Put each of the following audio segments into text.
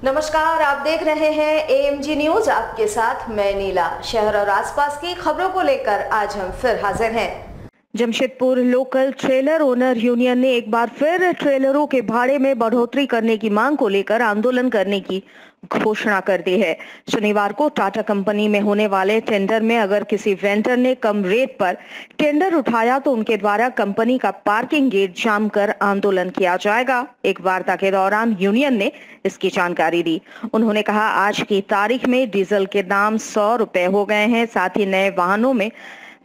नमस्कार, आप देख रहे हैं AMG न्यूज। आपके साथ मैं नीला। शहर और आसपास की खबरों को लेकर आज हम फिर हाजिर हैं। Jamshedpur local trailer owner union ने एक बार फिर ट्रेलरों के भाड़े में बढ़ोतरी करने की मांग को लेकर आंदोलन करने की घोषणा कर दी है। शनिवार को टाटा कंपनी में होने वाले टेंडर में अगर किसी वेंडर ने कम रेट पर टेंडर उठाया तो उनके द्वारा कंपनी का पार्किंग गेट जाम कर आंदोलन किया जाएगा। एक वार्ता के दौरान यूनियन ने इसकी जानकारी दी। उन्होंने कहा, आज की तारीख में डीजल के दाम 100 रुपए हो गए हैं। साथ ही नए वाहनों में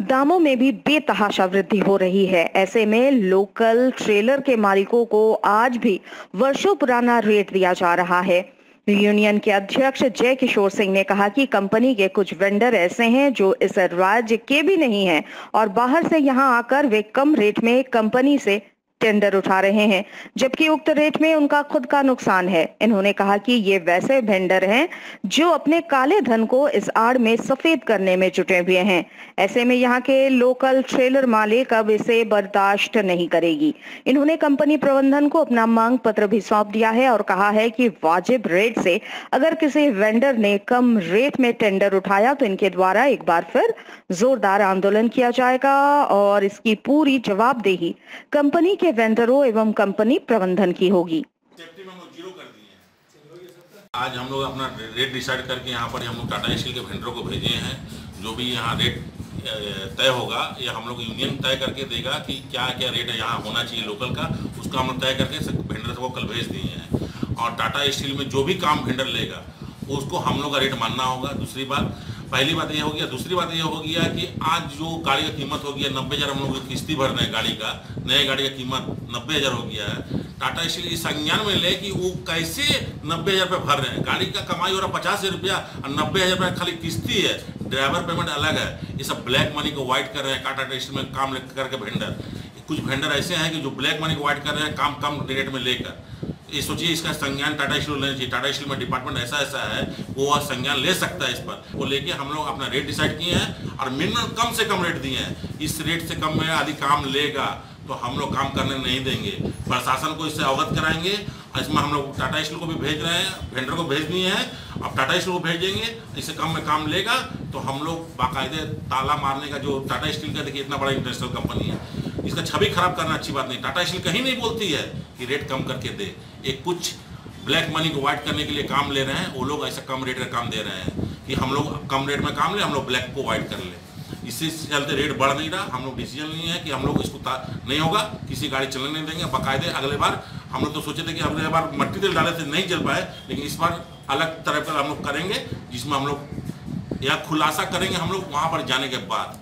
दामों में भी बेतहाशा वृद्धि हो रही है। ऐसे में लोकल ट्रेलर के मालिकों को आज भी वर्षों पुराना रेट दिया जा रहा है। यूनियन के अध्यक्ष जय किशोर सिंह ने कहा कि कंपनी के कुछ वेंडर ऐसे हैं जो इस राज्य के भी नहीं हैं और बाहर से यहां आकर वे कम रेट में कंपनी से टेंडर उठा रहे हैं, जबकि उक्त रेट में उनका खुद का नुकसान है। इन्होंने कहा कि ये वैसे वेंडर हैं जो अपने काले धन को इस आड़ में सफेद करने में जुटे हुए हैं। ऐसे में यहाँ के लोकल ट्रेलर मालिक अब इसे बर्दाश्त नहीं करेगी। इन्होंने कंपनी प्रबंधन को अपना मांग पत्र भी सौंप दिया है और कहा है कि वाजिब रेट से अगर किसी वेंडर ने कम रेट में टेंडर उठाया तो इनके द्वारा एक बार फिर जोरदार आंदोलन किया जाएगा और इसकी पूरी जवाबदेही कंपनी के वेंडरों एवं कंपनी प्रबंधन की होगी। सेफ्टी में हम लोग जीरो कर दिए हैं। आज हम लोग अपना रेट डिसाइड करके यहाँ पर हम लोग टाटा स्टील के वेंडरों को भेजे हैं। जो भी यहाँ रेट तय होगा या हम लोग यूनियन तय करके देगा कि क्या क्या रेट यहाँ होना चाहिए लोकल का, उसका हम लोग तय करके वेंडर को कल भेज दिए हैं। और टाटा स्टील में जो भी काम वेंडर लेगा उसको हम लोग का रेट मानना होगा। दूसरी बात, पहली बात ये हो गया। दूसरी बात ये हो गया कि आज जो गाड़ी का कीमत हो गया 90,000, हम लोग किस्ती भर रहे हैं गाड़ी का, नए गाड़ी का कीमत 90,000 हो गया है। टाटा स्टील इस संज्ञान में ले कि वो कैसे 90,000 रुपये भर रहे हैं। गाड़ी का कमाई हो रहा 50,000 रुपया और 90,000 रुपया खाली किस्ती है, ड्राइवर पेमेंट अलग है। ये सब ब्लैक मनी को वाइट कर रहे हैं टाटा स्टील में काम करके वेंडर। कुछ वेंडर ऐसे हैं कि जो ब्लैक मनी को वाइट कर रहे हैं काम कम रेट में लेकर। ये सोचिए, इसका संज्ञान टाटा स्टील लेना चाहिए। टाटा स्टील में डिपार्टमेंट ऐसा है वो संज्ञान ले सकता है इस पर। वो लेके हम लोग अपना रेट डिसाइड किए हैं और मिनिमम कम से कम रेट दिए हैं। इस रेट से कम में यदि काम लेगा तो हम लोग काम करने नहीं देंगे। प्रशासन को इससे अवगत कराएंगे। इसमें हम लोग टाटा स्टील को भी भेज रहे हैं, वेंडर को भेज दिए हैं। अब टाटा स्टील को भेजेंगे, इससे कम में काम लेगा तो हम लोग बाकायदे ताला मारने का, जो टाटा स्टील का देखिए इतना बड़ा इंटरनेशनल कंपनी है, इसका छवि खराब करना अच्छी बात नहीं। टाटा स्टील कहीं नहीं बोलती है कि रेट कम करके दे। एक कुछ ब्लैक मनी को वाइट करने के लिए काम ले रहे हैं, वो लोग ऐसा कम रेट का काम दे रहे हैं कि हम लोग कम रेट में काम ले, हम लोग ब्लैक को वाइट कर ले। इसी चलते रेट बढ़ नहीं रहा। हम लोग डिसीजन लिए हैं कि हम लोग इसको नहीं होगा, किसी गाड़ी चलने नहीं देंगे। बाकायदे अगले बार हम लोग तो सोचे थे कि अगले बार मट्टी तेल डाले थे नहीं चल पाए, लेकिन इस बार अलग तरह का हम लोग करेंगे जिसमें हम लोग या खुलासा करेंगे हम लोग वहां पर जाने के बाद।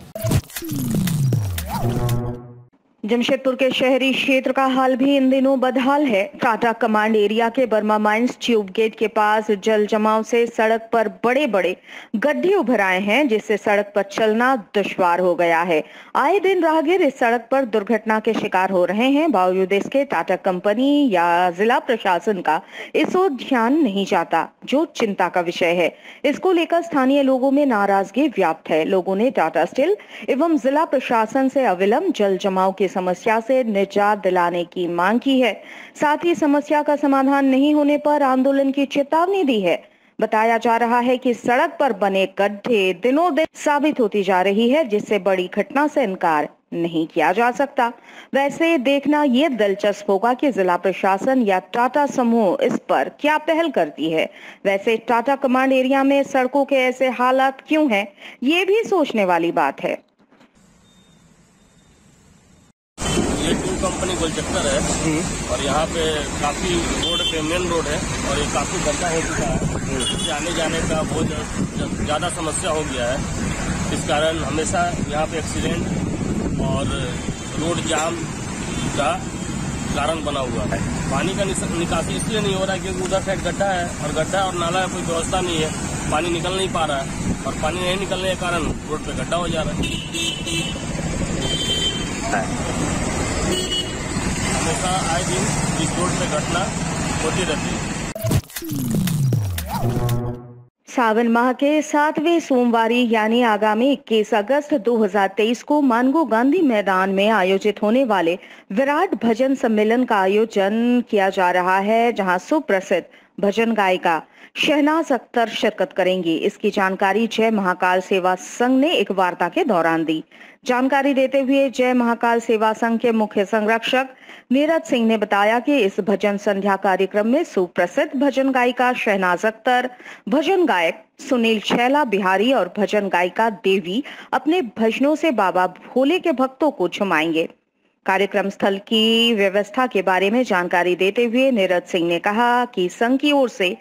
जमशेदपुर के शहरी क्षेत्र का हाल भी इन दिनों बदहाल है। टाटा कमांड एरिया के बर्मा माइंस ट्यूब गेट के पास जल जमाव से सड़क पर बड़े बड़े गड्ढे उभर आए हैं, जिससे सड़क पर चलना दुश्वार हो गया है। आए दिन राहगीर इस सड़क पर दुर्घटना के शिकार हो रहे हैं। बावजूद इसके टाटा कंपनी या जिला प्रशासन का इस ओर ध्यान नहीं जाता, जो चिंता का विषय है। इसको लेकर स्थानीय लोगों में नाराजगी व्याप्त है। लोगों ने टाटा स्टील एवं जिला प्रशासन से अविलंब जल जमाव की समस्या से निजात दिलाने की मांग की है। साथ ही समस्या का समाधान नहीं होने पर आंदोलन की चेतावनी दी है। बताया जा रहा है कि सड़क पर बने गड्ढे दिनों दिन साबित होती जा रही है, जिससे बड़ी घटना से इनकार नहीं किया जा सकता। वैसे देखना ये दिलचस्प होगा कि जिला प्रशासन या टाटा समूह इस पर क्या पहल करती है। वैसे टाटा कमांड एरिया में सड़कों के ऐसे हालात क्यों हैं, ये भी सोचने वाली बात है। ये टूल कंपनी गोलचक्कर है और यहाँ पे काफी रोड पे मेन रोड है और ये काफी गड्ढा हो चुका है। इससे आने जाने का बहुत ज्यादा समस्या हो गया है। इस कारण हमेशा यहाँ पे एक्सीडेंट और रोड जाम का कारण बना हुआ है। पानी का निकासी इसलिए नहीं हो रहा है क्योंकि उधर साइड गड्ढा है और गड्ढा और नाला का कोई व्यवस्था नहीं है, पानी निकल नहीं पा रहा है और पानी नहीं निकलने के कारण रोड पे गड्ढा हो जा रहा है। हमेशा आए दिन इस रोड पे घटना होती रहती है। सावन माह के 7वें सोमवारी यानी आगामी 21 अगस्त 2023 को मानगो गांधी मैदान में आयोजित होने वाले विराट भजन सम्मेलन का आयोजन किया जा रहा है, जहां सुप्रसिद्ध भजन गायिका शहनाज अख्तर शिरकत करेंगी। इसकी जानकारी जय महाकाल सेवा संघ ने एक वार्ता के दौरान दी। जानकारी देते हुए जय महाकाल सेवा संघ के मुख्य संरक्षक नीरज सिंह ने बताया कि इस भजन संध्या कार्यक्रम में सुप्रसिद्ध भजन गायिका शहनाज अख्तर, भजन गायक सुनील छैला बिहारी और भजन गायिका देवी अपने भजनों से बाबा भोले के भक्तों को झुमाएंगे। कार्यक्रम स्थल की व्यवस्था के बारे में जानकारी देते हुए नीरज सिंह ने कहा कि संघ की ओर से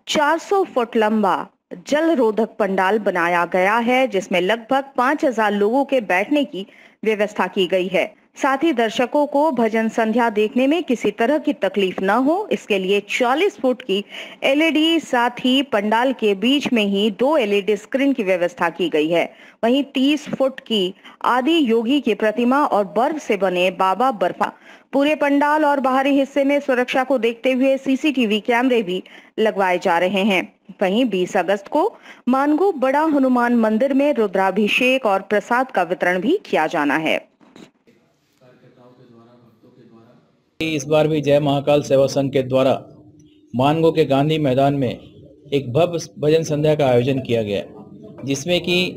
400 फुट लंबा जल रोधक पंडाल बनाया गया है, जिसमें लगभग 5000 लोगों के बैठने की व्यवस्था की गई है। साथ ही दर्शकों को भजन संध्या देखने में किसी तरह की तकलीफ न हो, इसके लिए 40 फुट की एलईडी, साथ ही पंडाल के बीच में ही 2 एलईडी स्क्रीन की व्यवस्था की गई है। वहीं 30 फुट की आदि योगी की प्रतिमा और बर्फ से बने बाबा बर्फा पूरे पंडाल और बाहरी हिस्से में सुरक्षा को देखते हुए सीसीटीवी कैमरे भी लगवाए जा रहे हैं। वहीं 20 अगस्त को मानगो बड़ा हनुमान मंदिर में रुद्राभिषेक और प्रसाद का वितरण भी किया जाना है। इस बार भी जय महाकाल सेवा संघ के द्वारा मानगो के गांधी मैदान में एक भव्य भजन संध्या का आयोजन किया गया, जिसमें कि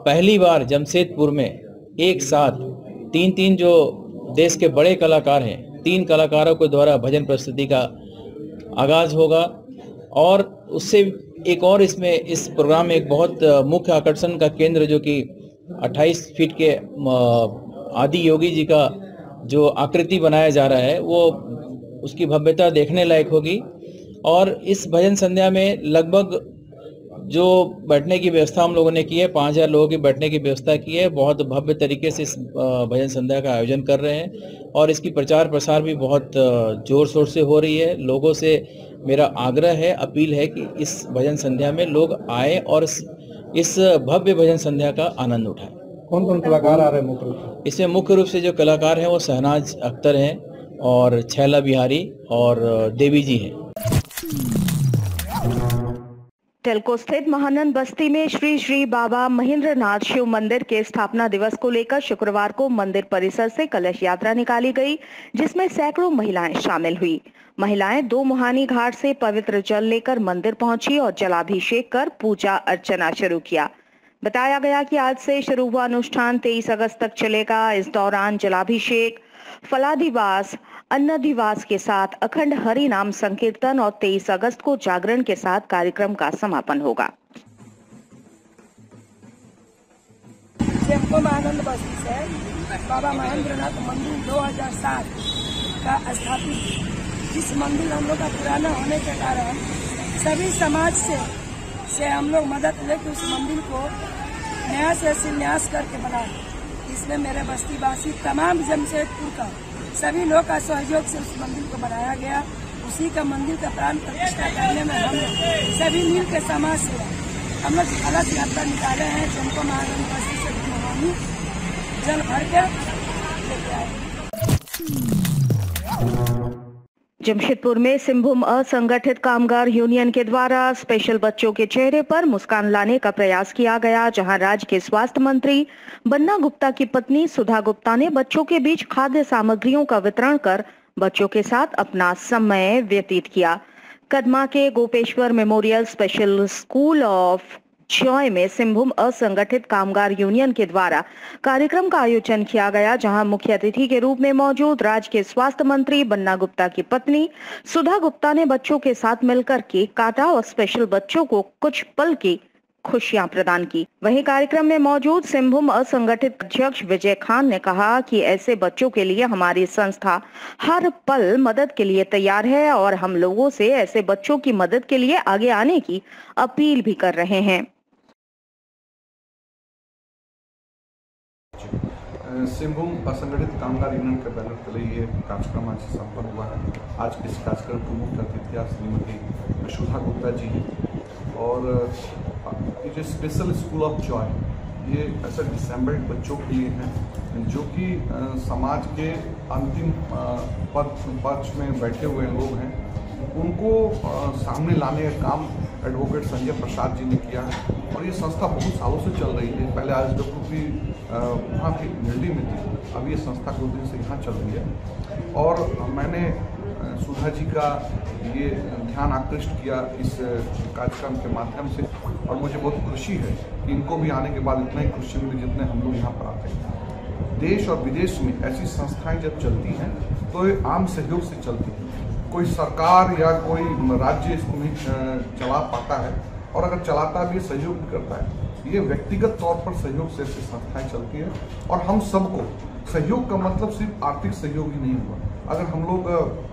पहली बार जमशेदपुर में एक साथ तीन जो देश के बड़े कलाकार हैं, 3 कलाकारों के द्वारा भजन प्रस्तुति का आगाज होगा। और उससे एक और इसमें इस प्रोग्राम में एक बहुत मुख्य आकर्षण का केंद्र, जो कि 28 फीट के आदि योगी जी का जो आकृति बनाया जा रहा है, वो उसकी भव्यता देखने लायक होगी। और इस भजन संध्या में लगभग जो बैठने की व्यवस्था हम लोगों ने की है, 5000 लोगों की बैठने की व्यवस्था की है। बहुत भव्य तरीके से इस भजन संध्या का आयोजन कर रहे हैं और इसकी प्रचार प्रसार भी बहुत जोर शोर से हो रही है। लोगों से मेरा आग्रह है, अपील है कि इस भजन संध्या में लोग आए और इस भव्य भजन संध्या का आनंद उठाएं। कौन कौन कलाकार आ रहे हैं मुख्य रूप से? इसमें मुख्य रूप से जो कलाकार हैं वो शहनाज अख्तर हैं और छैला बिहारी और देवी जी हैं। टेल्को स्थित महानंद बस्ती में श्री श्री बाबा महेंद्रनाथ शिव मंदिर के स्थापना दिवस को लेकर शुक्रवार को मंदिर परिसर से कलश यात्रा निकाली गई, जिसमें सैकड़ों महिलाएं शामिल हुई। महिलाएं 2 मुहानी घाट से पवित्र जल लेकर मंदिर पहुंची और जलाभिषेक कर पूजा अर्चना शुरू किया। बताया गया कि आज से शुरू हुआ अनुष्ठान 23 अगस्त तक चलेगा। इस दौरान जलाभिषेक, फलादिवास, अन्नदिवास के साथ अखंड हरि नाम संकीर्तन और 23 अगस्त को जागरण के साथ कार्यक्रम का समापन होगा। महानंद बस्ती से बाबा महेंद्रनाथ मंदिर 2007 का स्थापित इस मंदिर हम लोग का पुराना होने के कारण सभी समाज से हम लोग मदद लेकर उस मंदिर को नया से शिलान्यास करके बनाए। इसमें मेरे बस्ती वासी तमाम जमशेदपुर का सभी लोग का सहयोग से उस मंदिर को बनाया गया। उसी का मंदिर का प्राण प्रतिष्ठा करने में हम लोग सभी मिल के समाज से हम लोग कलश यात्रा निकाले हैं। जिनको महानंद बस्ती से महानी जल भर के लेके आए। जमशेदपुर में सिंहभूम असंगठित कामगार यूनियन के द्वारा स्पेशल बच्चों के चेहरे पर मुस्कान लाने का प्रयास किया गया, जहां राज्य के स्वास्थ्य मंत्री बन्ना गुप्ता की पत्नी सुधा गुप्ता ने बच्चों के बीच खाद्य सामग्रियों का वितरण कर बच्चों के साथ अपना समय व्यतीत किया। कदमा के Gopeshwar memorial special school of Joy में सिंहभूम असंगठित कामगार यूनियन के द्वारा कार्यक्रम का आयोजन किया गया, जहां मुख्य अतिथि के रूप में मौजूद राज्य के स्वास्थ्य मंत्री बन्ना गुप्ता की पत्नी सुधा गुप्ता ने बच्चों के साथ मिलकर केक काटा और स्पेशल बच्चों को कुछ पल की खुशियां प्रदान की। वहीं कार्यक्रम में मौजूद सिंहभूम असंगठित अध्यक्ष विजय खान ने कहा कि ऐसे बच्चों के लिए हमारी संस्था हर पल मदद के लिए तैयार है और हम लोगों से ऐसे बच्चों की मदद के लिए आगे आने की अपील भी कर रहे हैं। सिंहभूम असंगठित कामगार यूनियन के बैनर तले ये कार्यक्रम आज संपन्न हुआ है। आज इस कार्यक्रम की मुख्य अतिथि श्रीमती सुधा गुप्ता जी हैं और ये स्पेशल स्कूल ऑफ जॉय ये ऐसा डिसेंबर्ड बच्चों के लिए है जो कि समाज के अंतिम पक्ष में बैठे हुए लोग हैं उनको सामने लाने का काम एडवोकेट संजय प्रसाद जी ने किया है। और ये संस्था बहुत सालों से चल रही है। पहले RSWP वहाँ की गिल्डी में थी, अब ये संस्था कुछ दिन से यहाँ चल रही है। और मैंने सुधा जी का ये ध्यान आकृष्ट किया इस कार्यक्रम के माध्यम से, और मुझे बहुत खुशी है कि इनको भी आने के बाद इतना ही खुशी मिली जितने हम लोग यहाँ पर आते हैं। देश और विदेश में ऐसी संस्थाएं जब चलती हैं तो ये आम सहयोग से चलती हैं। कोई सरकार या कोई राज्य इसको नहीं चला पाता है, और अगर चलाता भी सहयोग भी करता है। ये व्यक्तिगत तौर पर सहयोग से ऐसी संस्थाएं चलती है। और हम सबको सहयोग का मतलब सिर्फ आर्थिक सहयोग ही नहीं हुआ। अगर हम लोग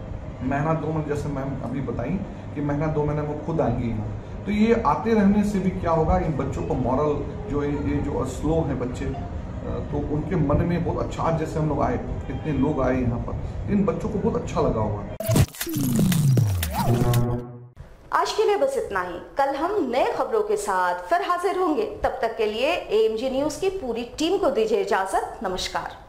महीना 2 महीने, जैसे मैम अभी बताई कि महीना 2 महीने में खुद आएंगे यहाँ, तो ये आते रहने से भी क्या होगा, इन बच्चों को मॉरल जो ये जो स्लो हैं बच्चे, तो उनके मन में बहुत अच्छा, आज जैसे हम लोग आए, इतने लोग आए यहाँ पर, इन बच्चों को बहुत अच्छा लगा होगा। आज के लिए बस इतना ही। कल हम नए खबरों के साथ फिर हाजिर होंगे। तब तक के लिए AMG न्यूज की पूरी टीम को दीजिए इजाजत। नमस्कार।